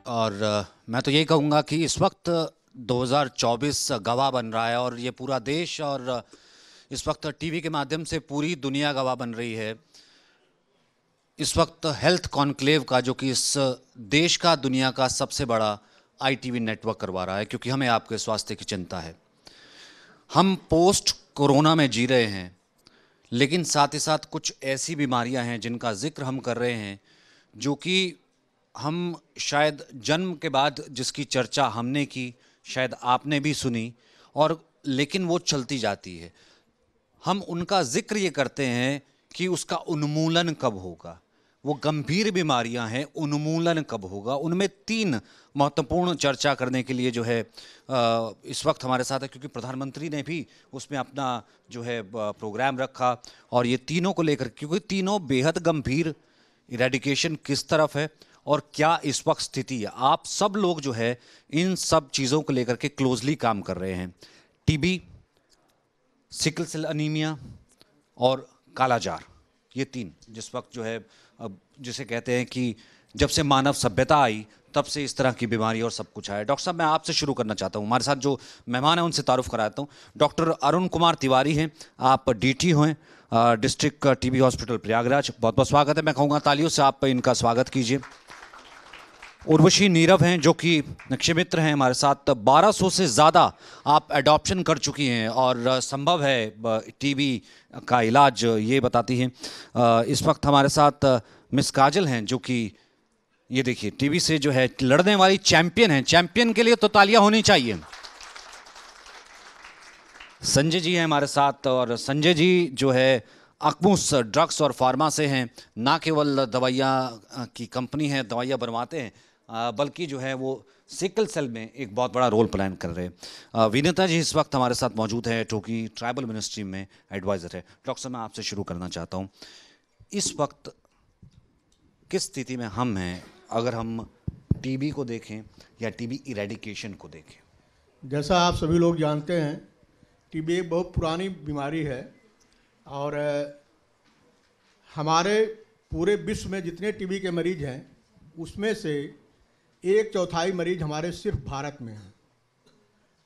और मैं तो यही कहूँगा कि इस वक्त 2024 गवाह बन रहा है और ये पूरा देश और इस वक्त टीवी के माध्यम से पूरी दुनिया गवाह बन रही है। इस वक्त हेल्थ कॉन्क्लेव का, जो कि इस देश का, दुनिया का सबसे बड़ा आईटीवी नेटवर्क करवा रहा है, क्योंकि हमें आपके स्वास्थ्य की चिंता है। हम पोस्ट कोरोना में जी रहे हैं, लेकिन साथ ही साथ कुछ ऐसी बीमारियां हैं जिनका जिक्र हम कर रहे हैं, जो कि हम शायद जन्म के बाद जिसकी चर्चा हमने की, शायद आपने भी सुनी, और लेकिन वो चलती जाती है। हम उनका जिक्र ये करते हैं कि उसका उन्मूलन कब होगा। वो गंभीर बीमारियां हैं, उन्मूलन कब होगा। उनमें 3 महत्वपूर्ण चर्चा करने के लिए जो है इस वक्त हमारे साथ है, क्योंकि प्रधानमंत्री ने भी उसमें अपना जो है प्रोग्राम रखा, और ये तीनों को लेकर, क्योंकि तीनों बेहद गंभीर, इरेडिकेशन किस तरफ है और क्या इस वक्त स्थिति है। आप सब लोग जो है इन सब चीज़ों को लेकर के क्लोजली काम कर रहे हैं। टीबी, सिकल सेल अनीमिया और कालाजार, ये 3 जिस वक्त जो है जिसे कहते हैं कि जब से मानव सभ्यता आई तब से इस तरह की बीमारी और सब कुछ आया। डॉक्टर साहब, मैं आपसे शुरू करना चाहता हूँ। हमारे साथ जो मेहमान हैं उनसे तारुफ कराता हूँ। डॉक्टर अरुण कुमार तिवारी हैं, आप डीटी हैं डिस्ट्रिक्ट टीबी हॉस्पिटल प्रयागराज। बहुत बहुत स्वागत है। मैं कहूँगा तालियों से आप इनका स्वागत कीजिए। उर्वशी नीरव हैं, जो कि नक्शे मित्र हैं हमारे साथ। 1200 से ज़्यादा आप एडॉप्शन कर चुकी हैं और संभव है टीबी का इलाज, ये बताती हैं। इस वक्त हमारे साथ मिस काजल हैं, जो कि ये देखिए टीबी से जो है लड़ने वाली चैंपियन हैं। चैंपियन के लिए तो तालियां होनी चाहिए। संजय जी हैं हमारे साथ, और संजय जी जो है अकमुस ड्रग्स और फार्मा से हैं। ना केवल दवाइयाँ की कंपनी है, दवाइयाँ बनवाते हैं, बल्कि जो है वो सिकल सेल में एक बहुत बड़ा रोल प्लान कर रहे हैं। विनीता जी इस वक्त हमारे साथ मौजूद हैं, जो कि ट्राइबल मिनिस्ट्री में एडवाइज़र है। डॉक्टर साहब, मैं आपसे शुरू करना चाहता हूँ, इस वक्त किस स्थिति में हम हैं, अगर हम टीबी को देखें या टीबी इरेडिकेशन को देखें? जैसा आप सभी लोग जानते हैं, टीबी एक बहुत पुरानी बीमारी है, और हमारे पूरे विश्व में जितने टीबी के मरीज हैं उसमें से 1/4 मरीज हमारे सिर्फ भारत में हैं।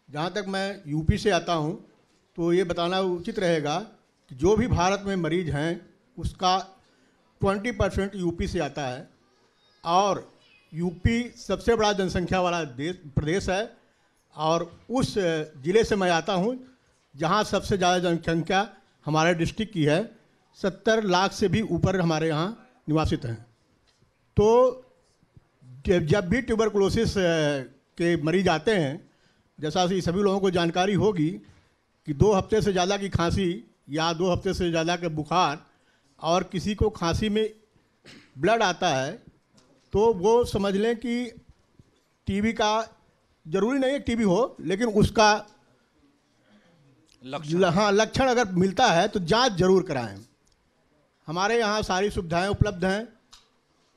जहाँ तक मैं यूपी से आता हूँ, तो ये बताना उचित रहेगा कि जो भी भारत में मरीज हैं उसका 20% यूपी से आता है, और यूपी सबसे बड़ा जनसंख्या वाला प्रदेश है। और उस ज़िले से मैं आता हूँ जहाँ सबसे ज़्यादा जनसंख्या हमारे डिस्ट्रिक्ट की है। 70 लाख से भी ऊपर हमारे यहाँ निवासित हैं। तो जब भी ट्यूबरकुलोसिस के मरीज आते हैं, जैसा कि सभी लोगों को जानकारी होगी कि 2 हफ्ते से ज़्यादा की खांसी या 2 हफ्ते से ज़्यादा के बुखार, और किसी को खांसी में ब्लड आता है, तो वो समझ लें कि टीबी का, जरूरी नहीं है टीबी हो, लेकिन उसका लक्षण अगर मिलता है तो जांच जरूर कराएं। हमारे यहाँ सारी सुविधाएं उपलब्ध हैं,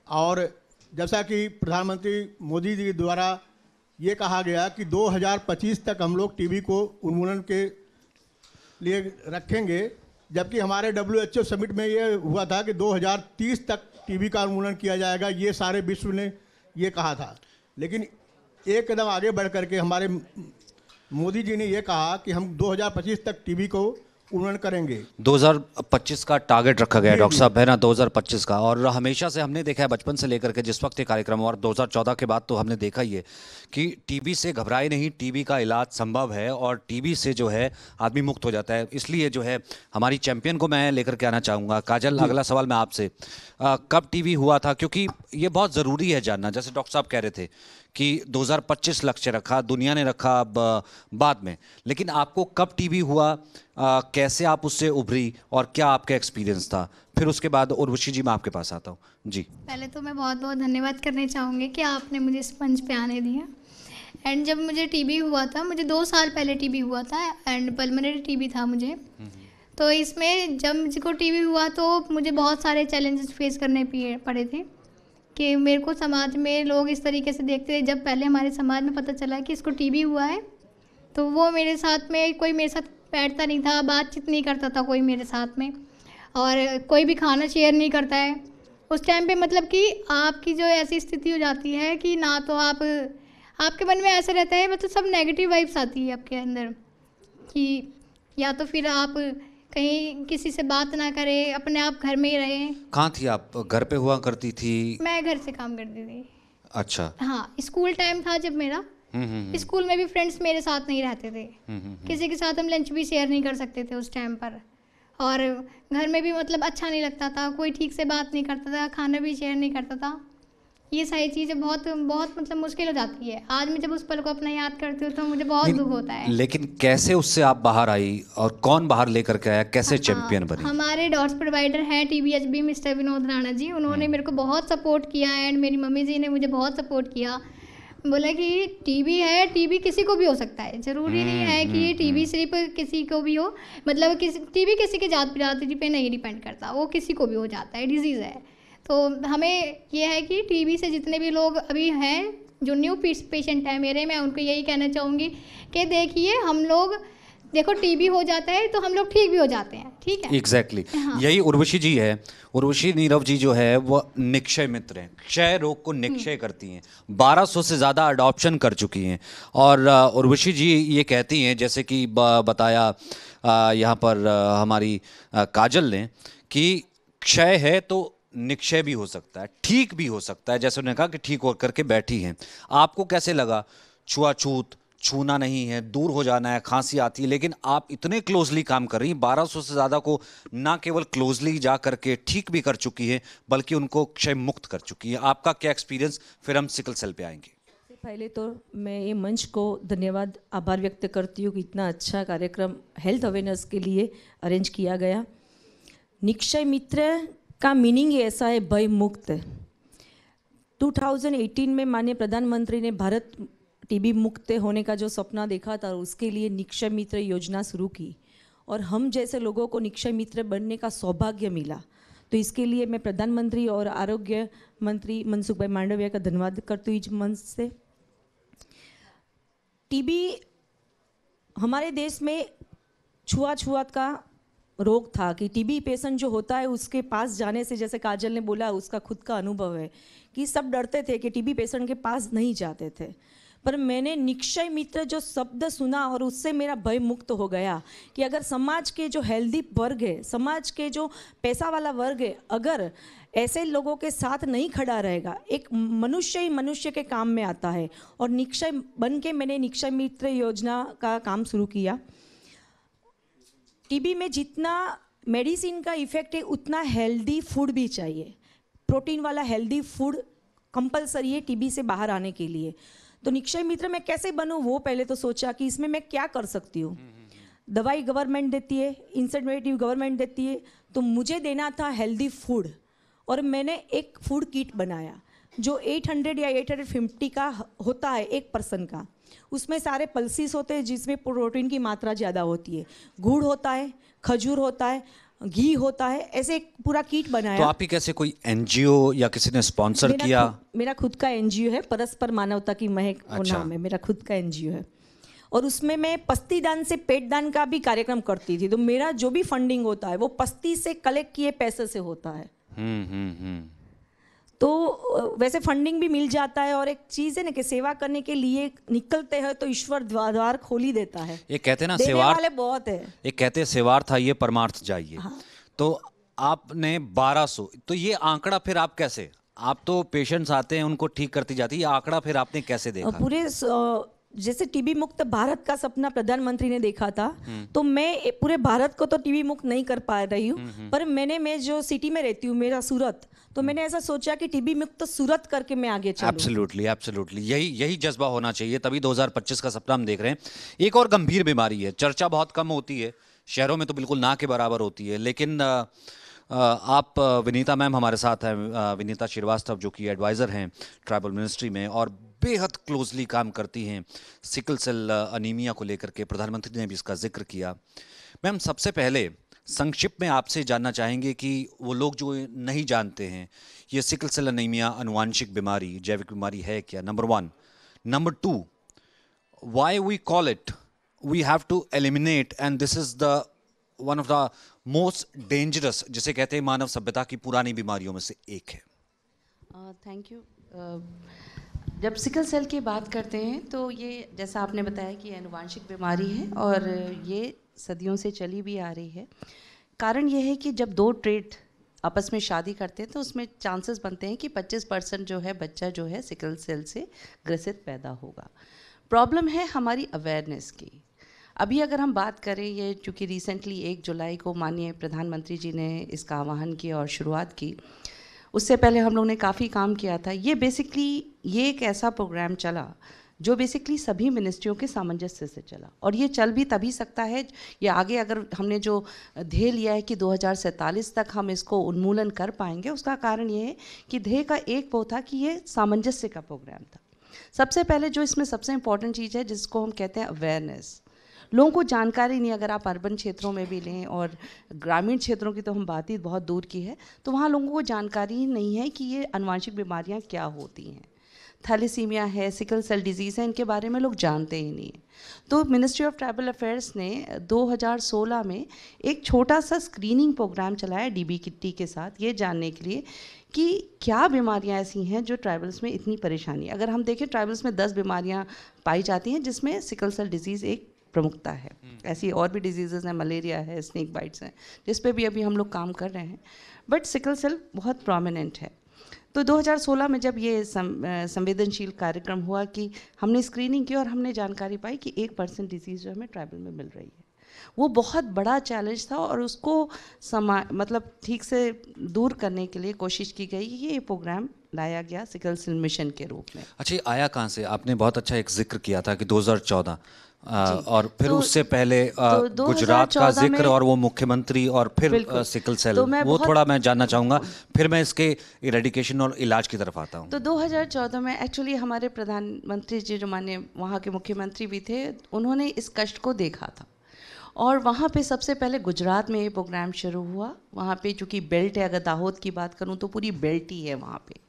और जैसा कि प्रधानमंत्री मोदी जी द्वारा ये कहा गया कि 2025 तक हम लोग टीबी को उन्मूलन के लिए रखेंगे, जबकि हमारे WHO समिट में ये हुआ था कि 2030 तक टीबी का उन्मूलन किया जाएगा। ये सारे विश्व ने ये कहा था, लेकिन एक कदम आगे बढ़ करके हमारे मोदी जी ने ये कहा कि हम 2025 तक टीबी को उन्मूलन करेंगे। 2025 का टारगेट रखा गया है डॉक्टर साहब, है ना, 2025 का। और हमेशा से हमने देखा है, बचपन से लेकर के जिस वक्त ये कार्यक्रम, और 2014 के बाद तो हमने देखा ही है कि टीबी से घबराए नहीं, टीबी का इलाज संभव है, और टीबी से जो है आदमी मुक्त हो जाता है। इसलिए जो है हमारी चैंपियन को मैं लेकर के आना चाहूँगा। काजल, अगला सवाल मैं आपसे, कब टीबी हुआ था? क्योंकि ये बहुत ज़रूरी है जानना। जैसे डॉक्टर साहब कह रहे थे कि 2025 लक्ष्य रखा, दुनिया ने रखा बाद में, लेकिन आपको कब टीबी हुआ, कैसे आप उससे उभरी, और क्या आपका एक्सपीरियंस था? फिर उसके बाद उर्वशी जी, मैं आपके पास आता हूँ जी। पहले तो मैं बहुत बहुत धन्यवाद करना चाहूँगी कि आपने मुझे इस मंच पे आने दिया। एंड जब मुझे टीबी हुआ था, मुझे 2 साल पहले टीबी हुआ था, एंड पल्मोनरी टीबी था मुझे। तो इसमें जब मुझको टीबी हुआ तो मुझे बहुत सारे चैलेंजेस फेस करने पड़े थे, कि मेरे को समाज में लोग इस तरीके से देखते थे। जब पहले हमारे समाज में पता चला कि इसको टीबी हुआ है, तो वो मेरे साथ में कोई मेरे साथ बैठता नहीं था, बातचीत नहीं करता था कोई मेरे साथ में। और कोई भी खाना शेयर नहीं करता है। उस टाइम पे मतलब कि आपकी जो ऐसी स्थिति हो जाती है कि ना तो आपके मन में ऐसा रहता है, मतलब सब नेगेटिव वाइब्स आती है आपके अंदर कि या तो फिर आप कहीं किसी से बात ना करें, अपने आप घर में ही रहें। कहाँ थी आप? घर पे हुआ करती थी? मैं घर से काम करती थी। अच्छा। हाँ, स्कूल टाइम था जब मेरा। स्कूल में भी फ्रेंड्स मेरे साथ नहीं रहते थे। किसी के साथ हम लंच भी शेयर नहीं कर सकते थे उस टाइम पर। और घर में भी मतलब अच्छा नहीं लगता था, कोई ठीक से बात नहीं करता था, खाना भी शेयर नहीं करता था। ये सारी चीज़ें बहुत बहुत मतलब मुश्किल हो जाती है। आज मैं जब उस पल को अपना याद करती हूँ तो मुझे बहुत दुख होता है। लेकिन कैसे उससे आप बाहर आई और कौन बाहर लेकर के आया, कैसे चैंपियन बनी? हमारे डॉट्स प्रोवाइडर हैं TVHB मिस्टर विनोद राणा जी, उन्होंने मेरे को बहुत सपोर्ट किया एंड मेरी मम्मी जी ने मुझे बहुत सपोर्ट किया। बोला कि टीबी है, टीबी किसी को भी हो सकता है, ज़रूरी नहीं है कि ये टीबी सिर्फ किसी को भी हो, मतलब टीबी किसी की जात बिरादरी पे नहीं डिपेंड करता, वो किसी को भी हो जाता है, डिजीज़ है। तो हमें ये है कि टीबी से जितने भी लोग अभी हैं जो न्यू पेशेंट है मेरे, मैं उनको यही कहना चाहूँगी कि देखिए हम लोग, देखो टीबी हो जाता है तो हम लोग ठीक भी हो जाते हैं, ठीक है। एग्जैक्टली यही उर्वशी जी है। उर्वशी नीरव जी जो है वो निक्षय मित्र हैं, क्षय रोग को निक्षय करती हैं, 1200 से ज़्यादा अडॉप्शन कर चुकी हैं। और उर्वशी जी ये कहती हैं, जैसे कि बताया यहाँ पर हमारी काजल ने, कि क्षय है तो निक्षय भी हो सकता है, ठीक भी हो सकता है। जैसे उन्होंने कहा कि ठीक हो करके बैठी हैं। आपको कैसे लगा? छुआछूत, छूना नहीं है, दूर हो जाना है, खांसी आती है, लेकिन आप इतने क्लोजली काम कर रही हैं, 1200 से ज़्यादा को ना केवल क्लोजली जा करके ठीक भी कर चुकी है बल्कि उनको क्षय मुक्त कर चुकी है। आपका क्या एक्सपीरियंस? फिर हम सिकल सेल पे आएंगे। पहले तो मैं ये मंच को धन्यवाद, आभार व्यक्त करती हूँ कि इतना अच्छा कार्यक्रम हेल्थ अवेयरनेस के लिए अरेंज किया गया। निक्षय मित्र का मीनिंग ऐसा है, भय मुक्त। 2018 में माननीय प्रधानमंत्री ने भारत टीबी मुक्त होने का जो सपना देखा था, उसके लिए निक्षय मित्र योजना शुरू की और हम जैसे लोगों को निक्षय मित्र बनने का सौभाग्य मिला। तो इसके लिए मैं प्रधानमंत्री और आरोग्य मंत्री मनसुख भाई मांडविया का धन्यवाद करती हूँ इस मंच से। टीबी हमारे देश में छुआछूत का रोग था कि टीबी पेशेंट जो होता है उसके पास जाने से, जैसे काजल ने बोला, उसका खुद का अनुभव है कि सब डरते थे कि टीबी पेशेंट के पास नहीं जाते थे। पर मैंने निक्षय मित्र जो शब्द सुना और उससे मेरा भय मुक्त हो गया कि अगर समाज के जो हेल्दी वर्ग है, समाज के जो पैसा वाला वर्ग है, अगर ऐसे लोगों के साथ नहीं खड़ा रहेगा, एक मनुष्य ही मनुष्य के काम में आता है। और निक्षय बन के मैंने निक्षय मित्र योजना का काम शुरू किया। टीबी में जितना मेडिसिन का इफेक्ट है उतना हेल्दी फूड भी चाहिए, प्रोटीन वाला हेल्दी फूड कंपलसरी है टीबी से बाहर आने के लिए। तो निक्षय मित्र मैं कैसे बनूं, वो पहले तो सोचा कि इसमें मैं क्या कर सकती हूँ। दवाई गवर्नमेंट देती है, इंसेंटिव गवर्नमेंट देती है, तो मुझे देना था हेल्दी फूड। और मैंने एक फूड किट बनाया जो 800 या 850 का होता है एक पर्सन का। उसमें सारे पल्सीस होते हैं जिसमें प्रोटीन की मात्रा ज़्यादा होती है, गुड़ होता है, खजूर होता है, घी होता है, ऐसे एक पूरा किट बनाया। तो आपकी कैसे कोई NGO या किसी ने स्पॉन्सर किया? मेरा खुद का NGO है, परस्पर मानवता की महक नाम है, मेरा खुद का NGO है। और उसमें मैं पस्ती दान से पेट दान का भी कार्यक्रम करती थी। तो मेरा जो भी फंडिंग होता है वो पस्ती से कलेक्ट किए पैसे से होता है। तो वैसे फंडिंग भी मिल जाता है। और एक चीज़ है ना कि सेवा करने के लिए निकलते हैं तो ईश्वर द्वार खोल ही देता है। ये कहते हैं ना, देने सेवार वाले बहुत है। ये कहते हैं सेवार था ये परमार्थ जाइए। हाँ। तो आपने 1200, तो ये आंकड़ा फिर आप कैसे, आप तो पेशेंट्स आते हैं उनको ठीक करती जाती है, ये आंकड़ा फिर आपने कैसे देखा? पूरे जैसे टीबी मुक्त भारत का सपना प्रधानमंत्री ने देखा था, तो मैं पूरे भारत को तो टीबी मुक्त नहीं कर पा रही हूँ, पर मैं जो सिटी में रहती हूँ, मेरा सूरत, तो मैंने ऐसा सोचा कि टीबी मुक्त तो सूरत करके मैं आगे चलूं। एब्सोल्युटली एब्सोल्युटली, यही जज्बा होना चाहिए, तभी 2025 का सपना हम देख रहे हैं। एक और गंभीर बीमारी है, चर्चा बहुत कम होती है, शहरों में तो बिल्कुल ना के बराबर होती है, लेकिन आप विनीता मैम हमारे साथ हैं, विनीता श्रीवास्तव, जो कि एडवाइज़र हैं ट्राइबल मिनिस्ट्री में और बेहद क्लोजली काम करती हैं सिकल सेल अनीमिया को लेकर के। प्रधानमंत्री ने भी इसका जिक्र किया। मैम, सबसे पहले संक्षिप्त में आपसे जानना चाहेंगे कि वो लोग जो नहीं जानते हैं ये सिकल सेल अनीमिया अनुवांशिक बीमारी, जैविक बीमारी है क्या, number 1। Number 2, why we call it, we have to eliminate, and this is the one of the most dangerous जिसे कहते हैं मानव सभ्यता की पुरानी बीमारियों में से एक है? Thank you. जब सिकल सेल की बात करते हैं तो ये जैसा आपने बताया कि ये आनुवांशिक बीमारी है और ये सदियों से चली भी आ रही है। कारण ये है कि जब दो ट्रेड आपस में शादी करते हैं तो उसमें चांसेस बनते हैं कि 25% जो है बच्चा जो है सिकल सेल से ग्रसित पैदा होगा। प्रॉब्लम है हमारी अवेयरनेस की। अभी अगर हम बात करें, ये चूँकि रिसेंटली 1 जुलाई को माननीय प्रधानमंत्री जी ने इसका आह्वान किया और शुरुआत की, उससे पहले हम लोग ने काफ़ी काम किया था। ये बेसिकली ये एक ऐसा प्रोग्राम चला जो बेसिकली सभी मिनिस्ट्रियों के सामंजस्य से चला और ये चल भी तभी सकता है, ये आगे अगर हमने जो ध्येय लिया है कि 2047 तक हम इसको उन्मूलन कर पाएंगे, उसका कारण ये है कि ध्येय का एक वो था कि ये सामंजस्य का प्रोग्राम था। सबसे पहले जो इसमें सबसे इम्पॉर्टेंट चीज़ है जिसको हम कहते हैं अवेयरनेस। लोगों को जानकारी नहीं, अगर आप अर्बन क्षेत्रों में भी लें और ग्रामीण क्षेत्रों की तो हम बात ही बहुत दूर की है, तो वहाँ लोगों को जानकारी ही नहीं है कि ये आनुवांशिक बीमारियाँ क्या होती हैं। थैलेसीमिया है, सिकल सेल डिजीज़ है, इनके बारे में लोग जानते ही नहीं हैं। तो मिनिस्ट्री ऑफ ट्राइबल अफेयर्स ने 2016 में एक छोटा सा स्क्रीनिंग प्रोग्राम चलाया DBKT के साथ, ये जानने के लिए कि क्या बीमारियां ऐसी हैं जो ट्राइबल्स में इतनी परेशानी। अगर हम देखें ट्राइबल्स में 10 बीमारियां पाई जाती हैं जिसमें सिकल सेल डिजीज़ एक प्रमुखता है। ऐसी और भी डिजीज़ हैं, मलेरिया है, स्नेक बाइट्स हैं, जिस पे भी अभी हम लोग काम कर रहे हैं, बट सिकल सेल बहुत प्रोमिनेंट है। तो 2016 में जब ये संवेदनशील कार्यक्रम हुआ कि हमने स्क्रीनिंग की और हमने जानकारी पाई कि 1% डिजीज़ जो हमें ट्राइबल में मिल रही है, वो बहुत बड़ा चैलेंज था और उसको मतलब ठीक से दूर करने के लिए कोशिश की गई। ये प्रोग्राम लाया गया सिकल सेल मिशन के रूप में। अच्छा, आया कहाँ से? आपने बहुत अच्छा एक जिक्र किया था कि 2014 और फिर तो, उससे पहले गुजरात का जिक्र और वो मुख्यमंत्री और फिर सिकल सेल, तो वो थोड़ा मैं जानना चाहूँगा, फिर मैं इसके इरेडिकेशन और इलाज की तरफ आता हूँ। तो 2014 में एक्चुअली हमारे प्रधानमंत्री जी जो माननीय वहाँ के मुख्यमंत्री भी थे, उन्होंने इस कष्ट को देखा था और वहाँ पे सबसे पहले गुजरात में ये प्रोग्राम शुरू हुआ। वहाँ पे चूँकि बेल्ट है, अगर दाहोद की बात करूँ तो पूरी बेल्ट ही है वहाँ पे।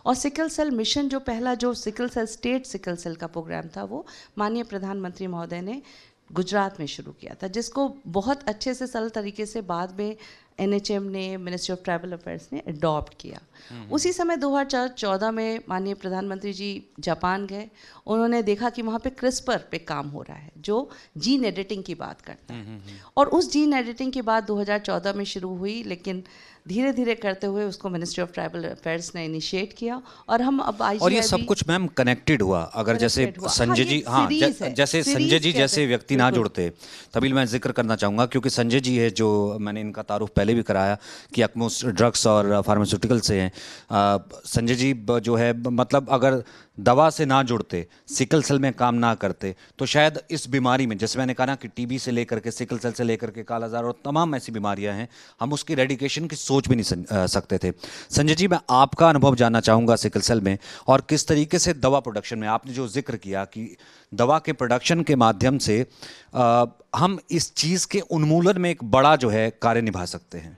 और सिकल सेल मिशन जो पहला जो sickle cell state sickle cell का प्रोग्राम था, वो माननीय प्रधानमंत्री महोदय ने गुजरात में शुरू किया था, जिसको बहुत अच्छे से सरल तरीके से बाद में NHM ने, मिनिस्ट्री ऑफ ट्राइबल अफेयर्स ने अडॉप्ट किया। उसी समय 2014 में माननीय प्रधानमंत्री जी जापान गए। उन्होंने देखा कि वहाँ पे क्रिस्पर पे काम हो रहा है जो जीन एडिटिंग की बात करता है, और उस जीन एडिटिंग की बात 2014 में शुरू हुई, लेकिन धीरे धीरे करते हुए उसको मिनिस्ट्री ऑफ ट्राइबल अफेयर्स ने इनिशिएट किया और हम अब और ये सब कुछ मैम कनेक्टेड हुआ। अगर जैसे संजय जी, हाँ, जैसे संजय जी जैसे व्यक्ति ना जुड़ते, तभी मैं जिक्र करना चाहूँगा, क्योंकि संजय जी है जो मैंने इनका तारुफ पहले भी कराया कि अकमोस ड्रग्स और फार्मास्यूटिकल से हैं। संजय जी जो है, मतलब अगर दवा से ना जुड़ते, सिकल सेल में काम ना करते, तो शायद इस बीमारी में, जैसे मैंने कहा ना कि TB से लेकर के सिकल सेल से लेकर के कालाजार और तमाम ऐसी बीमारियां हैं, हम उसकी रेडिकेशन की सोच भी नहीं सकते थे। संजय जी, मैं आपका अनुभव जानना चाहूँगा सिकल सेल में, और किस तरीके से दवा प्रोडक्शन में, आपने जो जिक्र किया कि दवा के प्रोडक्शन के माध्यम से हम इस चीज़ के उन्मूलन में एक बड़ा जो है कार्य निभा सकते हैं।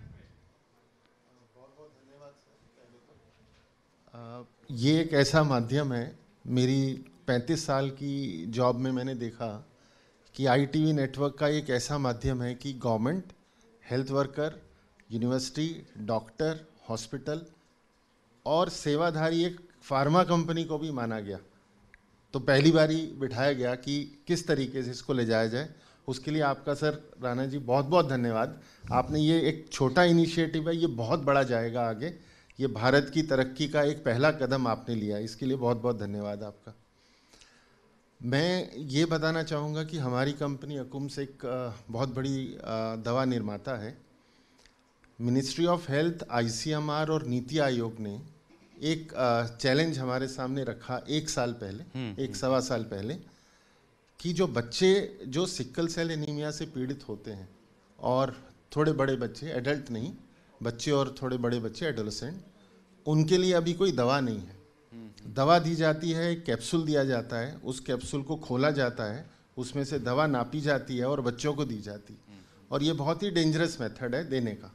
ये एक ऐसा माध्यम है, मेरी 35 साल की जॉब में मैंने देखा कि ITV नेटवर्क का एक ऐसा माध्यम है कि government, health worker, university, doctor, hospital और सेवाधारी एक फार्मा कंपनी को भी माना गया। तो पहली बारी बिठाया गया कि किस तरीके से इसको ले जाया जाए। उसके लिए आपका सर राणा जी बहुत बहुत धन्यवाद। आपने ये एक छोटा इनिशिएटिव है, ये बहुत बड़ा जाएगा आगे। ये भारत की तरक्की का एक पहला कदम आपने लिया, इसके लिए बहुत बहुत धन्यवाद आपका। मैं ये बताना चाहूँगा कि हमारी कंपनी अकुम्स एक बहुत बड़ी दवा निर्माता है। मिनिस्ट्री ऑफ हेल्थ, ICMR और नीति आयोग ने एक चैलेंज हमारे सामने रखा 1 साल पहले, 1-1.25 साल पहले, कि जो बच्चे जो सिकल सेल एनीमिया से पीड़ित होते हैं और थोड़े बड़े बच्चे, एडल्ट नहीं, बच्चे और थोड़े बड़े बच्चे, एडोलेसेंट, उनके लिए अभी कोई दवा नहीं है। दवा दी जाती है, कैप्सूल दिया जाता है, उस कैप्सूल को खोला जाता है, उसमें से दवा नापी जाती है और बच्चों को दी जाती है, और ये बहुत ही डेंजरस मेथड है देने का।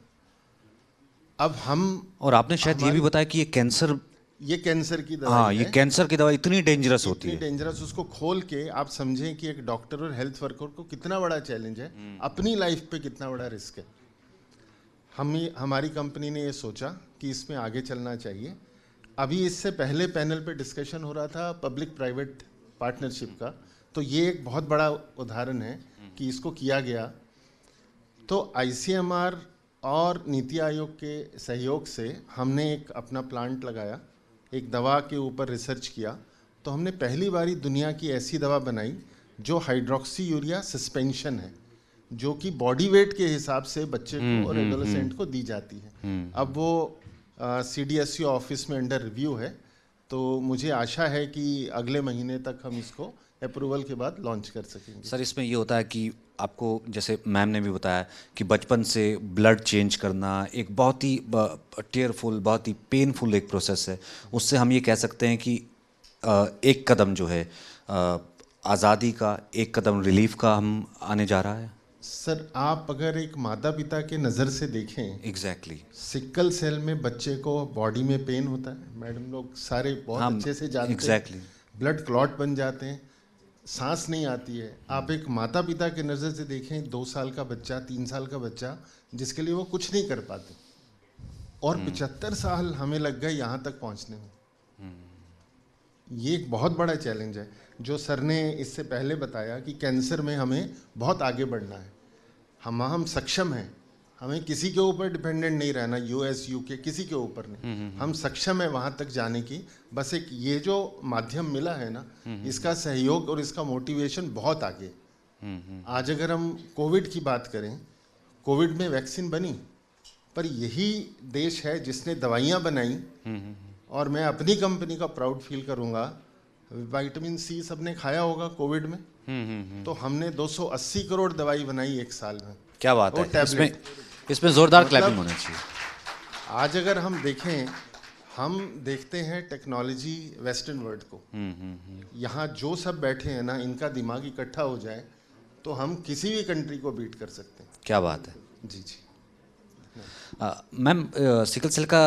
अब हम, और आपने शायद ये भी बताया कि ये कैंसर की दवा, हाँ, ये कैंसर की दवा इतनी डेंजरस होती है, डेंजरस। उसको खोल के आप समझें कि एक डॉक्टर और हेल्थ वर्कर को कितना बड़ा चैलेंज है, अपनी लाइफ पे कितना बड़ा रिस्क है। हमारी कंपनी ने ये सोचा कि इसमें आगे चलना चाहिए। अभी इससे पहले पैनल पे डिस्कशन हो रहा था पब्लिक प्राइवेट पार्टनरशिप का, तो ये एक बहुत बड़ा उदाहरण है कि इसको किया गया। तो ICMR और नीति आयोग के सहयोग से हमने एक अपना प्लांट लगाया, एक दवा के ऊपर रिसर्च किया। तो हमने पहली बारी दुनिया की ऐसी दवा बनाई जो हाइड्रोक्सी यूरिया सस्पेंशन है, जो कि बॉडी वेट के हिसाब से बच्चे को और एडोलेसेंट को दी जाती है। अब वो CDSU ऑफिस में अंडर रिव्यू है, तो मुझे आशा है कि अगले महीने तक हम इसको अप्रूवल के बाद लॉन्च कर सकेंगे। सर, इसमें ये होता है कि आपको, जैसे मैम ने भी बताया कि बचपन से ब्लड चेंज करना एक बहुत ही टीयरफुल, बहुत ही पेनफुल एक प्रोसेस है। उससे हम ये कह सकते हैं कि एक कदम जो है आज़ादी का, एक कदम रिलीफ का हम आने जा रहा है। सर, आप अगर एक माता पिता के नज़र से देखें, एग्जैक्टली सिकल सेल में बच्चे को बॉडी में पेन होता है, मैडम लोग सारे बहुत अच्छे से जानते हैं। एग्जैक्टली ब्लड क्लॉट बन जाते हैं, सांस नहीं आती है। आप एक माता पिता के नज़र से देखें, 2 साल का बच्चा, 3 साल का बच्चा, जिसके लिए वो कुछ नहीं कर पाते, और 75 साल हमें लग गए यहाँ तक पहुँचने में। ये एक बहुत बड़ा चैलेंज है। जो सर ने इससे पहले बताया कि कैंसर में हमें बहुत आगे बढ़ना है, हम सक्षम हैं, हमें किसी के ऊपर डिपेंडेंट नहीं रहना, US UK किसी के ऊपर नहीं, हम सक्षम हैं वहाँ तक जाने की। बस एक ये जो माध्यम मिला है ना, इसका सहयोग और इसका मोटिवेशन बहुत आगे। आज अगर हम कोविड की बात करें, कोविड में वैक्सीन बनी, पर यही देश है जिसने दवाइयाँ बनाई, और मैं अपनी कंपनी का प्राउड फील करूँगा। विटामिन C सबने खाया होगा कोविड में, तो हमने 280 करोड़ दवाई बनाई एक साल में। क्या बात है, इसमें जोरदार क्लैपिंग होना चाहिए। आज अगर हम देखें, हम देखते हैं टेक्नोलॉजी वेस्टर्न वर्ल्ड को, यहाँ जो सब बैठे हैं ना, इनका दिमाग इकट्ठा हो जाए तो हम किसी भी कंट्री को बीट कर सकते हैं। क्या बात है। जी। मैम, सिकल सेल का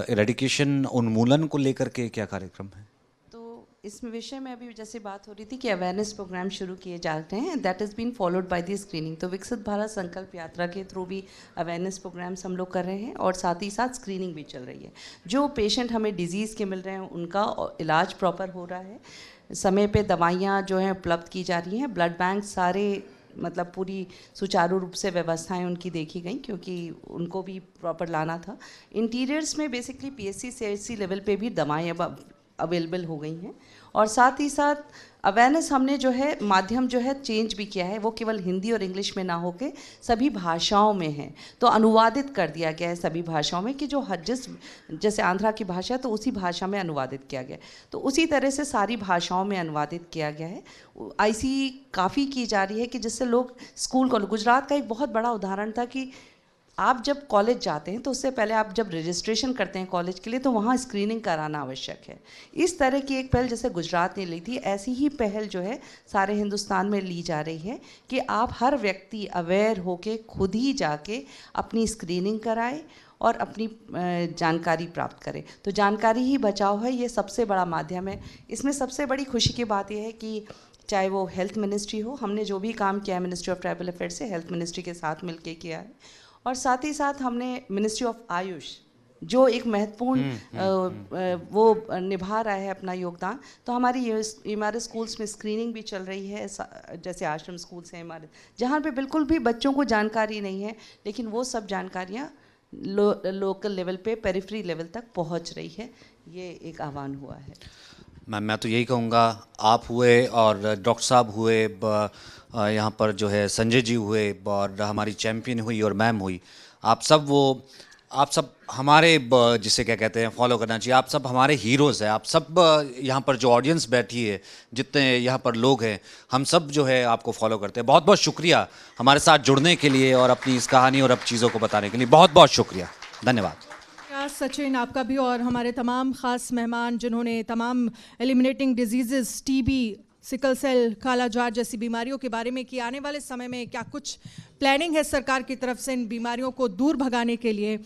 इरेडिकेशन, उन्मूलन को लेकर के क्या कार्यक्रम है? इस विषय में अभी जैसे बात हो रही थी कि अवेयरनेस प्रोग्राम शुरू किए जाते हैं, that is been followed by the screening. तो विकसित भारत संकल्प यात्रा के थ्रू भी अवेयरनेस प्रोग्राम्स हम लोग कर रहे हैं, और साथ ही साथ स्क्रीनिंग भी चल रही है। जो पेशेंट हमें डिजीज़ के मिल रहे हैं उनका इलाज प्रॉपर हो रहा है, समय पे दवाइयाँ जो हैं उपलब्ध की जा रही हैं, ब्लड बैंक सारे मतलब पूरी सुचारू रूप से व्यवस्थाएं उनकी देखी गई, क्योंकि उनको भी प्रॉपर लाना था। इंटीरियर्स में बेसिकली PSC CHC लेवल पे भी दवाएँ अब अवेलेबल हो गई हैं, और साथ ही साथ अवेयरनेस हमने जो है माध्यम जो है चेंज भी किया है, वो केवल हिंदी और इंग्लिश में ना होके सभी भाषाओं में है। तो अनुवादित कर दिया गया है सभी भाषाओं में, कि जो जैसे आंध्रा की भाषा है तो उसी भाषा में अनुवादित किया गया है, तो उसी तरह से सारी भाषाओं में अनुवादित किया गया है। IC काफ़ी की जा रही है कि जिससे लोग स्कूल कॉलेज, गुजरात का एक बहुत बड़ा उदाहरण था कि आप जब कॉलेज जाते हैं तो उससे पहले आप जब रजिस्ट्रेशन करते हैं कॉलेज के लिए, तो वहाँ स्क्रीनिंग कराना आवश्यक है। इस तरह की एक पहल जैसे गुजरात ने ली थी, ऐसी ही पहल जो है सारे हिंदुस्तान में ली जा रही है कि आप हर व्यक्ति अवेयर होके खुद ही जाके अपनी स्क्रीनिंग कराए और अपनी जानकारी प्राप्त करें। तो जानकारी ही बचाव है, ये सबसे बड़ा माध्यम है। इसमें सबसे बड़ी खुशी की बात यह है कि चाहे वो हेल्थ मिनिस्ट्री हो, हमने जो भी काम किया है मिनिस्ट्री ऑफ ट्राइबल अफेयर्स से हेल्थ मिनिस्ट्री के साथ मिलके किया है, और साथ ही साथ हमने मिनिस्ट्री ऑफ आयुष जो एक महत्वपूर्ण वो निभा रहा है अपना योगदान। तो हमारे स्कूल्स में स्क्रीनिंग भी चल रही है, जैसे आश्रम स्कूल्स हैं हमारे, जहाँ पे बिल्कुल भी बच्चों को जानकारी नहीं है, लेकिन वो सब जानकारियाँ लोकल लेवल पे, पेरिफेरी लेवल तक पहुँच रही है। ये एक आह्वान हुआ है। मैम, मैं तो यही कहूँगा, आप हुए और डॉक्टर साहब हुए, यहाँ पर जो है संजय जी हुए, और हमारी चैम्पियन हुई और मैम हुई, आप सब हमारे जिसे क्या कहते हैं फॉलो करना चाहिए। आप सब हमारे हीरोज़ हैं। आप सब यहाँ पर जो ऑडियंस बैठी है, जितने यहाँ पर लोग हैं, हम सब जो है आपको फॉलो करते हैं। बहुत बहुत शुक्रिया हमारे साथ जुड़ने के लिए और अपनी इस कहानी और अब चीज़ों को बताने के लिए। बहुत बहुत शुक्रिया, धन्यवाद। सचिन, आपका भी, और हमारे तमाम ख़ास मेहमान जिन्होंने तमाम eliminating disease, TB, sickle cell, kala-azar जैसी बीमारियों के बारे में कि आने वाले समय में क्या कुछ प्लानिंग है सरकार की तरफ से इन बीमारियों को दूर भगाने के लिए।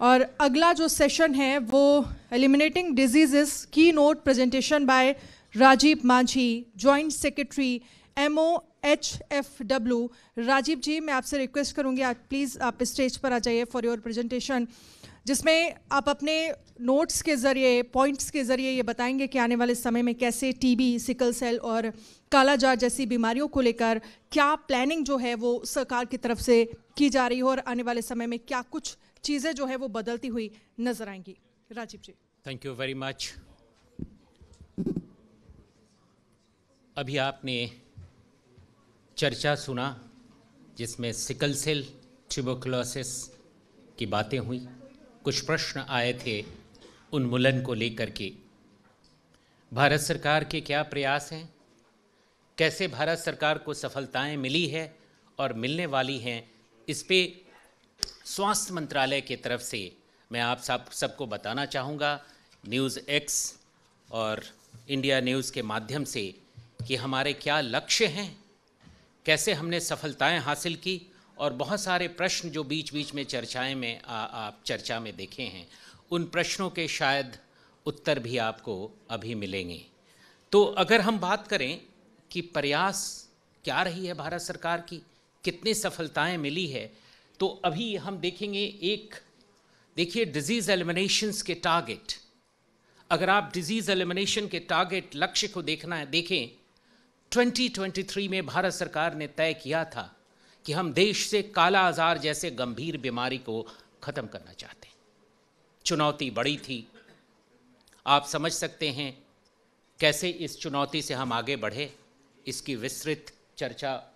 और अगला जो सेशन है वो eliminating disease keynote presentation by Rajiv Manjhi, joint secretary MO HFW। Rajiv ji, मैं आपसे रिक्वेस्ट करूंगी आप प्लीज़ आप स्टेज पर आ जाइए फॉर योर प्रेजेंटेशन, जिसमें आप अपने नोट्स के ज़रिए, पॉइंट्स के ज़रिए ये बताएंगे कि आने वाले समय में कैसे टीबी, सिकल सेल और कालाजार जैसी बीमारियों को लेकर क्या प्लानिंग जो है वो सरकार की तरफ से की जा रही है और आने वाले समय में क्या कुछ चीज़ें जो है वो बदलती हुई नजर आएंगी। Rajiv ji. Thank you very much. अभी आपने चर्चा सुना जिसमें सिकल सेल, ट्यूबरकुलोसिस की बातें हुई, कुछ प्रश्न आए थे उन्मूलन को लेकर के। भारत सरकार के क्या प्रयास हैं, कैसे भारत सरकार को सफलताएं मिली है और मिलने वाली हैं, इस पे स्वास्थ्य मंत्रालय की तरफ से मैं आप सबको बताना चाहूँगा न्यूज़ एक्स और इंडिया न्यूज़ के माध्यम से कि हमारे क्या लक्ष्य हैं, कैसे हमने सफलताएं हासिल की, और बहुत सारे प्रश्न जो बीच बीच में चर्चाएं में आप चर्चा में देखे हैं, उन प्रश्नों के शायद उत्तर भी आपको अभी मिलेंगे। तो अगर हम बात करें कि प्रयास क्या रही है भारत सरकार की, कितनी सफलताएं मिली है, तो अभी हम देखेंगे देखिए डिजीज़ एलिमिनेशंस के टारगेट। अगर आप डिजीज़ एलिमिनेशन के टारगेट लक्ष्य को देखें 2023 में भारत सरकार ने तय किया था कि हम देश से काला आजार जैसे गंभीर बीमारी को ख़त्म करना चाहते हैं। चुनौती बड़ी थी, आप समझ सकते हैं कैसे इस चुनौती से हम आगे बढ़े, इसकी विस्तृत चर्चा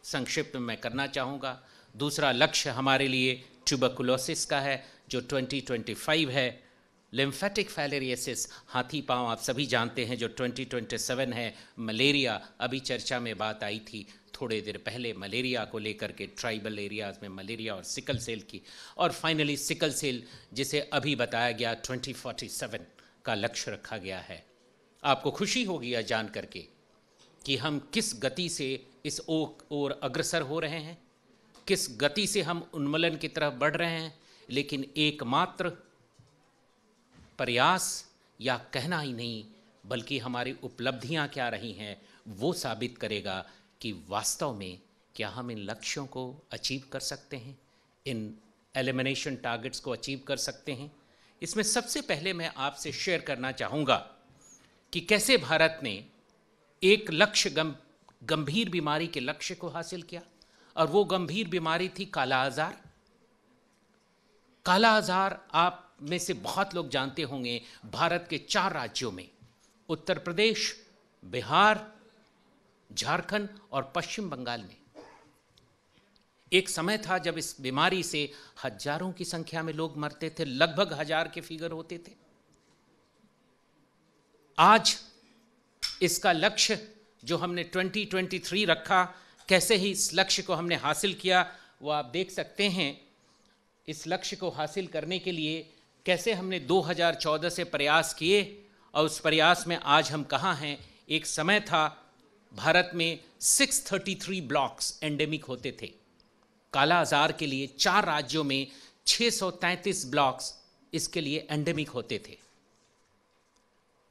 संक्षिप्त में मैं करना चाहूँगा। दूसरा लक्ष्य हमारे लिए ट्यूबरकुलोसिस का है जो 2025 है। लिम्फेटिक फाइलेरियोसिस, हाथी पांव, आप सभी जानते हैं, जो 2027 है। मलेरिया, अभी चर्चा में बात आई थी थोड़े देर पहले मलेरिया को लेकर के, ट्राइबल एरियाज़ में मलेरिया और सिकल सेल की, और फाइनली सिकल सेल जिसे अभी बताया गया 2047 का लक्ष्य रखा गया है। आपको खुशी होगी यह जान करके कि हम किस गति से इस ओर अग्रसर हो रहे हैं, किस गति से हम उन्मूलन की तरफ बढ़ रहे हैं, लेकिन एकमात्र प्रयास या कहना ही नहीं बल्कि हमारी उपलब्धियां क्या रही हैं वो साबित करेगा कि वास्तव में क्या हम इन लक्ष्यों को अचीव कर सकते हैं, इन एलिमिनेशन टारगेट्स को अचीव कर सकते हैं। इसमें सबसे पहले मैं आपसे शेयर करना चाहूँगा कि कैसे भारत ने एक लक्ष्य गंभीर बीमारी के लक्ष्य को हासिल किया, और वो गंभीर बीमारी थी काला आजार। काला आजार आप में से बहुत लोग जानते होंगे, भारत के 4 राज्यों में, उत्तर प्रदेश, बिहार, झारखंड और पश्चिम बंगाल में एक समय था जब इस बीमारी से हजारों की संख्या में लोग मरते थे, लगभग 1000 के फिगर होते थे। आज इसका लक्ष्य जो हमने 2023 रखा, कैसे ही इस लक्ष्य को हमने हासिल किया वो आप देख सकते हैं। इस लक्ष्य को हासिल करने के लिए कैसे हमने 2014 से प्रयास किए, और उस प्रयास में आज हम कहाँ हैं। एक समय था भारत में 633 ब्लॉक्स एंडेमिक होते थे काला आजार के लिए, 4 राज्यों में 633 ब्लॉक्स इसके लिए एंडेमिक होते थे।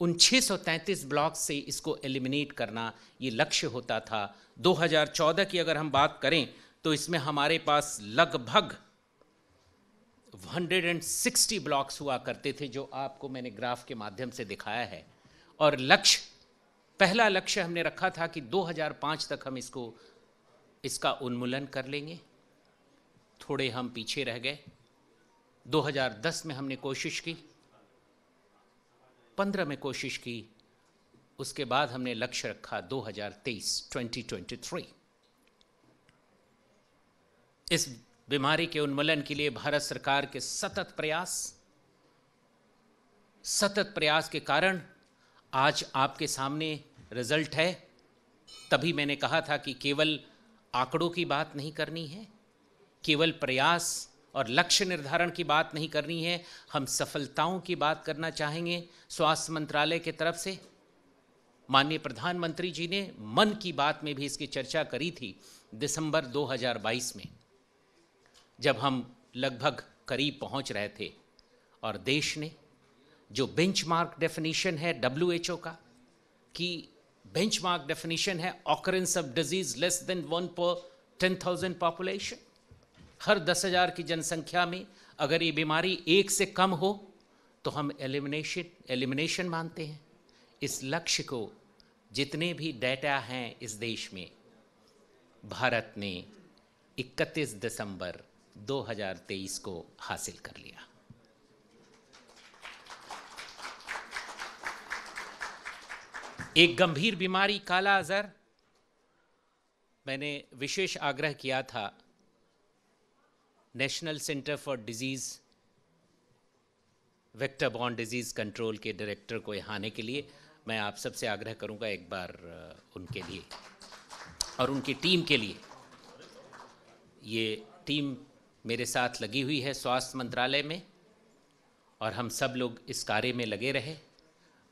उन 633 ब्लॉक्स से इसको एलिमिनेट करना ये लक्ष्य होता था। 2014 की अगर हम बात करें तो इसमें हमारे पास लगभग 160 ब्लॉक्स हुआ करते थे, जो आपको मैंने ग्राफ के माध्यम से दिखाया है। और पहला लक्ष्य हमने रखा था कि 2005 तक हम इसका उन्मूलन कर लेंगे। थोड़े हम पीछे रह गए। 2010 में हमने कोशिश की, 15 में कोशिश की, उसके बाद हमने लक्ष्य रखा 2023। इस बीमारी के उन्मूलन के लिए भारत सरकार के सतत प्रयास के कारण आज आपके सामने रिजल्ट है। तभी मैंने कहा था कि केवल आंकड़ों की बात नहीं करनी है, केवल प्रयास और लक्ष्य निर्धारण की बात नहीं करनी है, हम सफलताओं की बात करना चाहेंगे। स्वास्थ्य मंत्रालय की तरफ से माननीय प्रधानमंत्री जी ने मन की बात में भी इसकी चर्चा करी थी दिसंबर 2022 में, जब हम लगभग करीब पहुंच रहे थे, और देश ने जो बेंचमार्क डेफिनेशन है WHO का कि बेंचमार्क डेफिनेशन है occurrence of disease less than 1 पर 10,000 पॉपुलेशन। हर 10,000 की जनसंख्या में अगर ये बीमारी 1 से कम हो तो हम एलिमिनेशन मानते हैं। इस लक्ष्य को जितने भी डेटा हैं इस देश में, भारत ने 31 दिसंबर 2023 को हासिल कर लिया। एक गंभीर बीमारी काला अज़र, मैंने विशेष आग्रह किया था national centre for disease vector borne disease control के डायरेक्टर को यहाँ आने के लिए। मैं आप सबसे आग्रह करूँगा एक बार उनके लिए और उनकी टीम के लिए। ये टीम मेरे साथ लगी हुई है स्वास्थ्य मंत्रालय में और हम सब लोग इस कार्य में लगे रहे।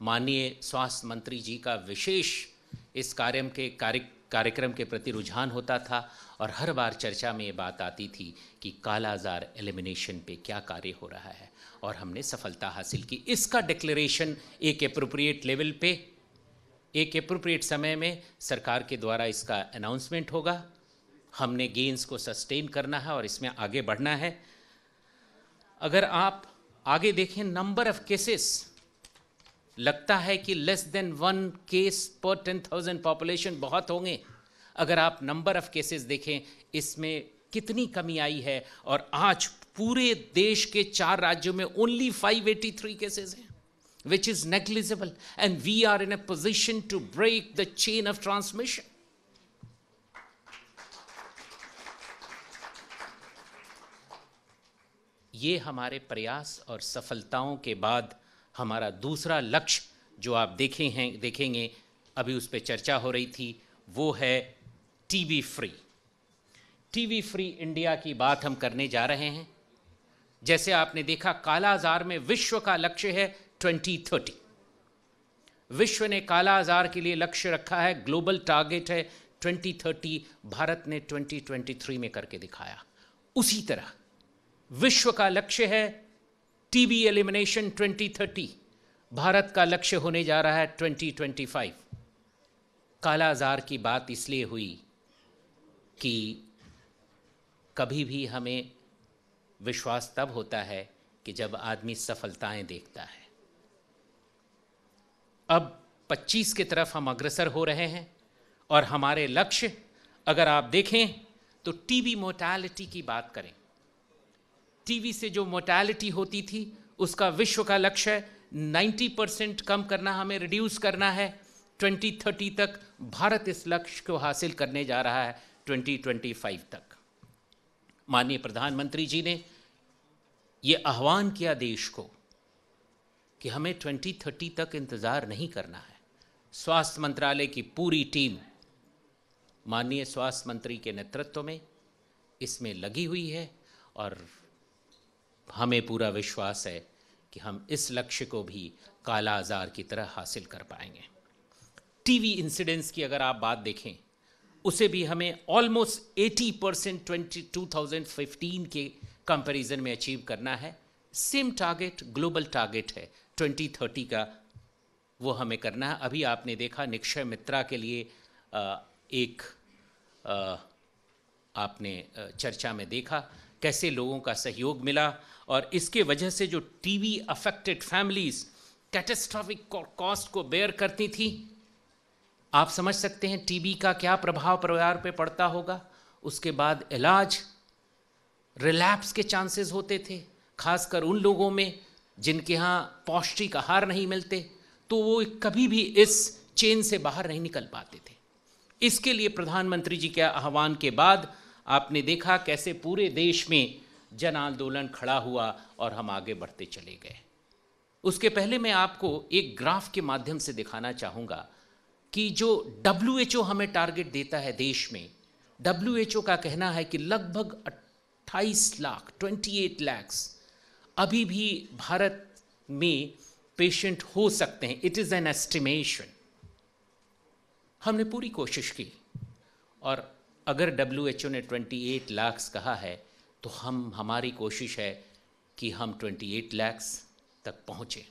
माननीय स्वास्थ्य मंत्री जी का विशेष इस कार्यक्रम के प्रति रुझान होता था और हर बार चर्चा में ये बात आती थी कि कालाजार एलिमिनेशन पे क्या कार्य हो रहा है और हमने सफलता हासिल की। इसका डिक्लेरेशन एक एप्रोप्रिएट लेवल पे, एक एप्रोप्रिएट समय में सरकार के द्वारा इसका अनाउंसमेंट होगा। हमने गेन्स को सस्टेन करना है और इसमें आगे बढ़ना है। अगर आप आगे देखें, नंबर ऑफ केसेस लगता है कि लेस देन 1 केस पर 10,000 पॉपुलेशन बहुत होंगे। अगर आप नंबर ऑफ केसेस देखें, इसमें कितनी कमी आई है और आज पूरे देश के 4 राज्यों में ओनली 583 केसेस हैं, which is negligible, and we are in a position to break the chain of transmission. ये हमारे प्रयास और सफलताओं के बाद हमारा दूसरा लक्ष्य जो आप देखेंगे, अभी उस पर चर्चा हो रही थी, वो है TB free. TB free India की बात हम करने जा रहे हैं। जैसे आपने देखा, कालाजार में विश्व का लक्ष्य है 2030। विश्व ने कालाजार के लिए लक्ष्य रखा है, ग्लोबल टारगेट है 2030। भारत ने 2023 में करके दिखाया। उसी तरह विश्व का लक्ष्य है टीबी एलिमिनेशन 2030। भारत का लक्ष्य होने जा रहा है 2025। कालाजार की बात इसलिए हुई कि कभी भी हमें विश्वास तब होता है कि जब आदमी सफलताएं देखता है। अब 25 की तरफ हम अग्रसर हो रहे हैं और हमारे लक्ष्य, अगर आप देखें तो टीबी मोर्टेलिटी की बात करें, टीबी से जो मोर्टेलिटी होती थी उसका विश्व का लक्ष्य है 90% कम करना, हमें रिड्यूस करना है 2030 तक। भारत इस लक्ष्य को हासिल करने जा रहा है 2025 तक। माननीय प्रधानमंत्री जी ने ये आह्वान किया देश को कि हमें 2030 तक इंतज़ार नहीं करना है। स्वास्थ्य मंत्रालय की पूरी टीम माननीय स्वास्थ्य मंत्री के नेतृत्व में इसमें लगी हुई है और हमें पूरा विश्वास है कि हम इस लक्ष्य को भी काला आजार की तरह हासिल कर पाएंगे। टीवी इंसिडेंस की अगर आप बात देखें, उसे भी हमें ऑलमोस्ट 80% 2015 के कंपैरिजन में अचीव करना है। सेम टारगेट, ग्लोबल टारगेट है 2030 का, वो हमें करना है। अभी आपने देखा निक्षय मित्रा के लिए आपने चर्चा में देखा कैसे लोगों का सहयोग मिला और इसके वजह से जो TB affected families catastrophic cost को बेयर करती थी, आप समझ सकते हैं टीबी का क्या प्रभाव परिवार पे पड़ता होगा। उसके बाद इलाज, रिलैप्स के चांसेस होते थे, खासकर उन लोगों में जिनके यहाँ पौष्टिक आहार नहीं मिलते, तो वो कभी भी इस चेन से बाहर नहीं निकल पाते थे। इसके लिए प्रधानमंत्री जी के आह्वान के बाद आपने देखा कैसे पूरे देश में जन आंदोलन खड़ा हुआ और हम आगे बढ़ते चले गए। उसके पहले मैं आपको एक ग्राफ के माध्यम से दिखाना चाहूँगा कि जो WHO हमें टारगेट देता है देश में, WHO का कहना है कि लगभग 28 लाख 28 लाख अभी भी भारत में पेशेंट हो सकते हैं। It is an estimation. हमने पूरी कोशिश की और अगर WHO ने 28 लाख कहा है तो हमारी कोशिश है कि हम 28 लाख तक पहुँचें।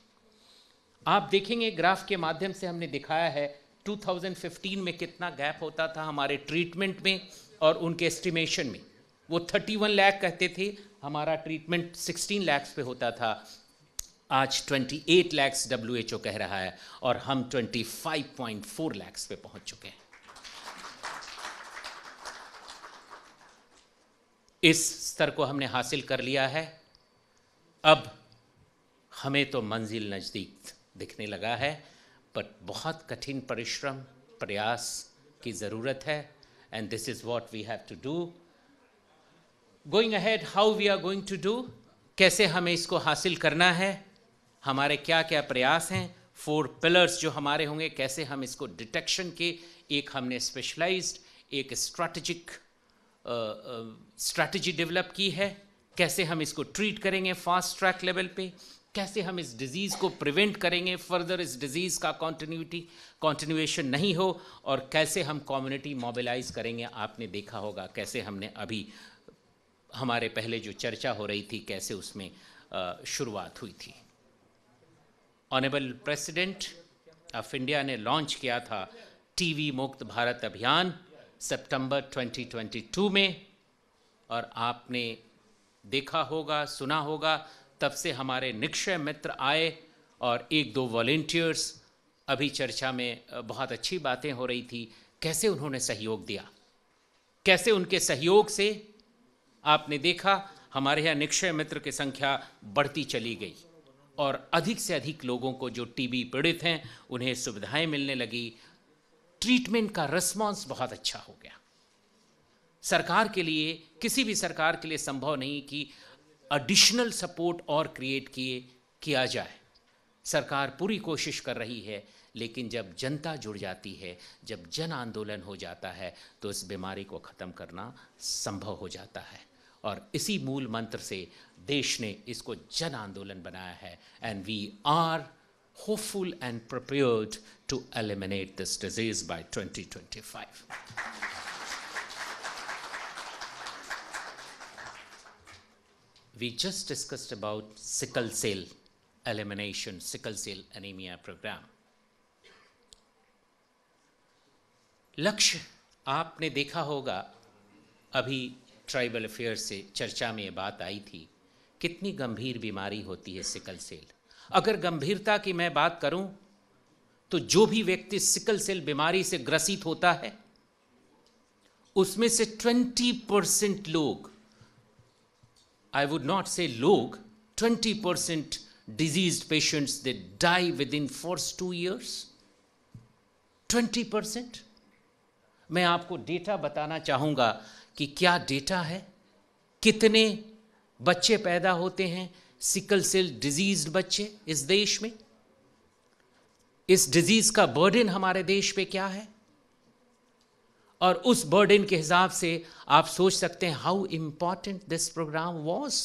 आप देखेंगे ग्राफ के माध्यम से हमने दिखाया है 2015 में कितना गैप होता था हमारे ट्रीटमेंट में और उनके एस्टिमेशन में। वो 31 लाख कहते थे, हमारा ट्रीटमेंट 16 लाख पे होता था। आज 28 लाख WHO कह रहा है और हम 25.4 लाख पे पहुंच चुके हैं। इस स्तर को हमने हासिल कर लिया है। अब हमें तो मंजिल नज़दीक दिखने लगा है, पर बहुत कठिन परिश्रम प्रयास की ज़रूरत है। And this is what we have to do going ahead. How we are going to do, कैसे हमें इसको हासिल करना है, हमारे क्या क्या प्रयास हैं, 4 पिलर्स जो हमारे होंगे, कैसे हम इसको डिटेक्शन के, एक हमने स्पेशलाइज्ड एक स्ट्रैटेजी डेवलप की है, कैसे हम इसको ट्रीट करेंगे फास्ट ट्रैक लेवल पे, कैसे हम इस डिज़ीज़ को प्रिवेंट करेंगे, फर्दर इस डिज़ीज़ का कंटिन्यूएशन नहीं हो, और कैसे हम कम्युनिटी मोबिलाइज करेंगे। आपने देखा होगा कैसे हमने अभी हमारे पहले जो चर्चा हो रही थी कैसे उसमें शुरुआत हुई थी। ऑनरेबल प्रेसिडेंट ऑफ इंडिया ने लॉन्च किया था टीवी मुक्त भारत अभियान सितंबर 2022 में, और आपने देखा होगा सुना होगा तब से हमारे निक्षय मित्र आए और 1-2 वॉलेंटियर्स, अभी चर्चा में बहुत अच्छी बातें हो रही थी, कैसे उन्होंने सहयोग दिया, कैसे उनके सहयोग से आपने देखा हमारे यहाँ निक्षय मित्र की संख्या बढ़ती चली गई और अधिक से अधिक लोगों को जो टीबी पीड़ित हैं उन्हें सुविधाएं मिलने लगी। ट्रीटमेंट का रिस्पॉन्स बहुत अच्छा हो गया। सरकार के लिए, किसी भी सरकार के लिए संभव नहीं कि एडिशनल सपोर्ट और क्रिएट किया जाए। सरकार पूरी कोशिश कर रही है, लेकिन जब जनता जुड़ जाती है, जब जन आंदोलन हो जाता है, तो इस बीमारी को ख़त्म करना संभव हो जाता है। और इसी मूल मंत्र से देश ने इसको जन आंदोलन बनाया है। And we are hopeful and prepared to eliminate this disease by 2025। We just discussed about sickle cell elimination, sickle cell anemia program. लक्ष्य आपने देखा होगा, अभी ट्राइबल अफेयर्स से चर्चा में ये बात आई थी, कितनी गंभीर बीमारी होती है सिकल सेल। अगर गंभीरता की मैं बात करूं तो जो भी व्यक्ति सिकल सेल बीमारी से ग्रसित होता है उसमें से 20% लोग, I would not say लोग, 20% diseased patients they die within first 2 years. 20%। मैं आपको डेटा बताना चाहूँगा कि क्या डेटा है, कितने बच्चे पैदा होते हैं सिकल सेल डिजीज्ड बच्चे इस देश में, इस डिजीज का बर्डन हमारे देश पे क्या है, और उस बर्डन के हिसाब से आप सोच सकते हैं how important this programme was.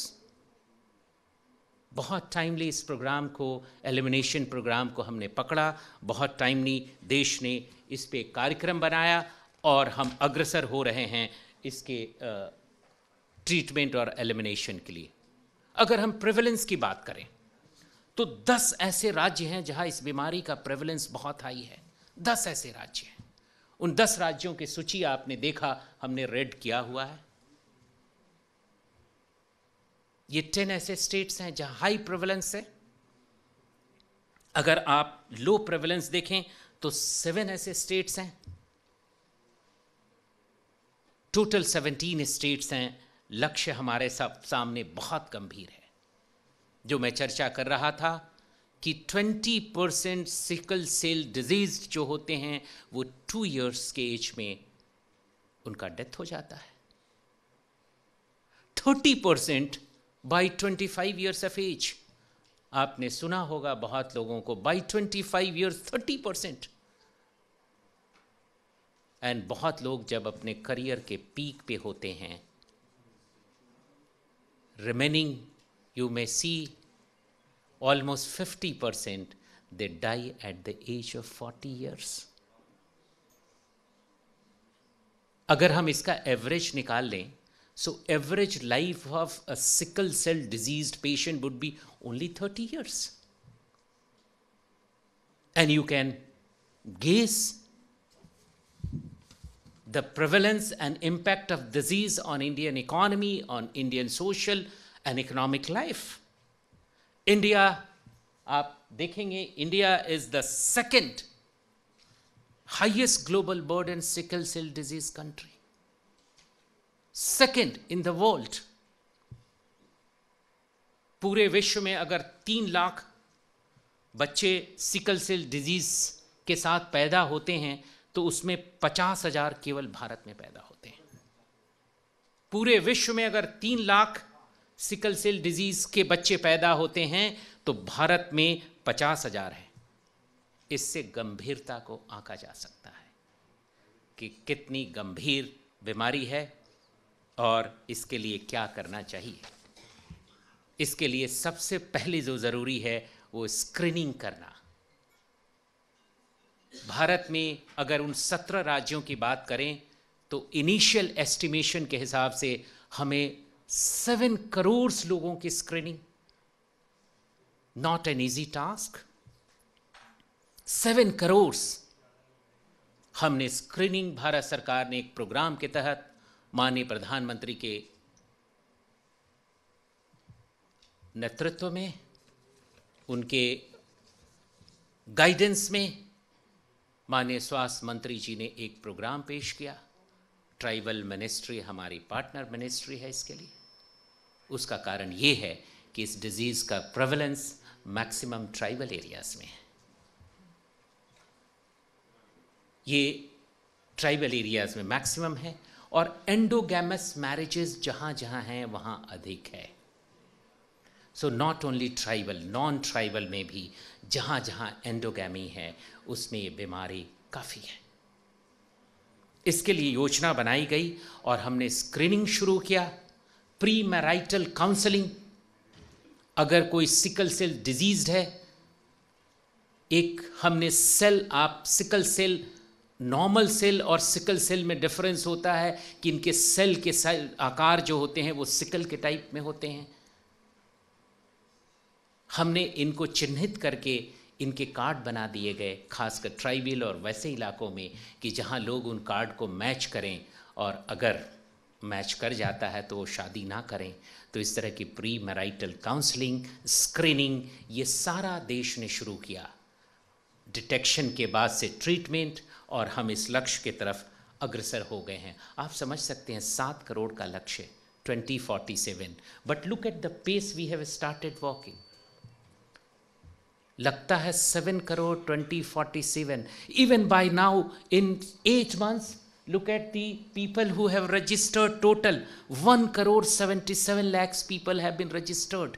बहुत टाइमली इस प्रोग्राम को, एलिमिनेशन प्रोग्राम को हमने पकड़ा, बहुत टाइमली देश ने इस पे कार्यक्रम बनाया और हम अग्रसर हो रहे हैं इसके ट्रीटमेंट और एलिमिनेशन के लिए। अगर हम प्रेवलेंस की बात करें तो 10 ऐसे राज्य हैं जहां इस बीमारी का प्रेवलेंस बहुत हाई है। 10 ऐसे राज्य हैं। उन 10 राज्यों की सूची आपने देखा, हमने रेड किया हुआ है। ये 10 ऐसे स्टेट्स हैं जहां हाई प्रेवलेंस है। अगर आप लो प्रेवलेंस देखें तो 7 ऐसे स्टेट्स हैं। टोटल 17 स्टेट्स हैं। लक्ष्य हमारे सामने बहुत गंभीर है। जो मैं चर्चा कर रहा था कि 20% सिकल सेल डिजीज जो होते हैं वो 2 इयर्स के एज में उनका डेथ हो जाता है। 30% बाई 25 ईयर्स ऑफ एज। आपने सुना होगा बहुत लोगों को, बाई 25 ईयर्स 30%। एंड बहुत लोग जब अपने करियर के पीक पे होते हैं, remaining you may see almost 50% they die at the age of 40 years. अगर हम इसका एवरेज निकाल लें, so average life of a sickle cell diseased patient would be only 30 years. And you can guess the prevalence and impact of disease on Indian economy, on Indian social and economic life. India, आप देखेंगे, India is the second highest global burden sickle cell disease country. Second in the world. पूरे विश्व में अगर 3 लाख बच्चे sickle cell disease के साथ पैदा होते हैं तो उसमें 50,000 केवल भारत में पैदा होते हैं। पूरे विश्व में अगर 3 लाख सिकल सेल डिजीज के बच्चे पैदा होते हैं तो भारत में 50,000 है। इससे गंभीरता को आंका जा सकता है कि कितनी गंभीर बीमारी है और इसके लिए क्या करना चाहिए। इसके लिए सबसे पहले जो ज़रूरी है वो स्क्रीनिंग करना। भारत में अगर उन 17 राज्यों की बात करें तो इनिशियल एस्टिमेशन के हिसाब से हमें 7 करोड़ लोगों की screening, not an easy task. 7 crore हमने स्क्रीनिंग, भारत सरकार ने एक प्रोग्राम के तहत माननीय प्रधानमंत्री के नेतृत्व में, उनके गाइडेंस में माननीय स्वास्थ्य मंत्री जी ने एक प्रोग्राम पेश किया। ट्राइबल मिनिस्ट्री हमारी पार्टनर मिनिस्ट्री है इसके लिए। उसका कारण ये है कि इस डिजीज़ का प्रेवलेंस मैक्सिमम ट्राइबल एरियाज में है। ये ट्राइबल एरियाज में मैक्सिमम है और एंडोगैमस मैरिजेस जहाँ जहाँ हैं वहाँ अधिक है। So not only tribal, non tribal में भी जहाँ जहाँ एंडोगैमी है उसमें ये बीमारी काफ़ी है। इसके लिए योजना बनाई गई और हमने स्क्रीनिंग शुरू किया, प्री मैराइटल काउंसलिंग। अगर कोई सिकल सेल डिजीज्ड है, एक हमने सेल, आप सिकल सेल, नॉर्मल सेल और सिकल सेल में डिफरेंस होता है कि इनके सेल के आकार जो होते हैं वो सिकल के टाइप में होते हैं। हमने इनको चिन्हित करके इनके कार्ड बना दिए गए, खासकर ट्राइबल और वैसे इलाकों में कि जहां लोग उन कार्ड को मैच करें और अगर मैच कर जाता है तो वो शादी ना करें। तो इस तरह की प्री मैराइटल काउंसलिंग, स्क्रीनिंग, ये सारा देश ने शुरू किया। डिटेक्शन के बाद से ट्रीटमेंट, और हम इस लक्ष्य की तरफ अग्रसर हो गए हैं। आप समझ सकते हैं 7 करोड़ का लक्ष्य 2047, but look at the pace we have started walking. लगता है 7 crore 2047, even by now in 8 months, look at the people who have registered total, 1 crore 77 lakhs people have been registered,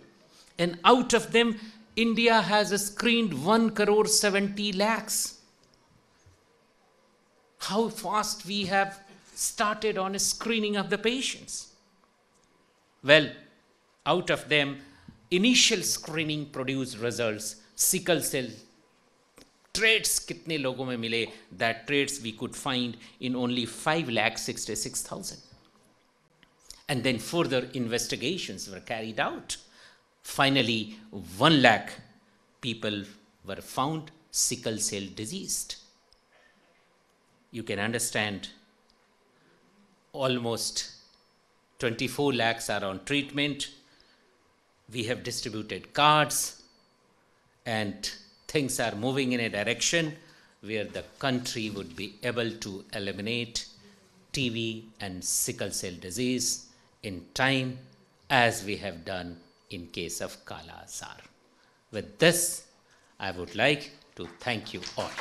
and out of them India has screened 1 crore 70 lakhs. How fast we have started on screening of the patients. Well, out of them, initial screening produced results. Sickle cell traits कितने लोगों में मिले? That traits we could find in only 5,66,000. And then further investigations were carried out. Finally, 1 lakh people were found sickle cell diseased. You can understand almost 24 lakhs are on treatment. We have distributed cards and things are moving in a direction where the country would be able to eliminate TB and sickle cell disease in time, as we have done in case of Kala Azar. With this, I would like to thank you all.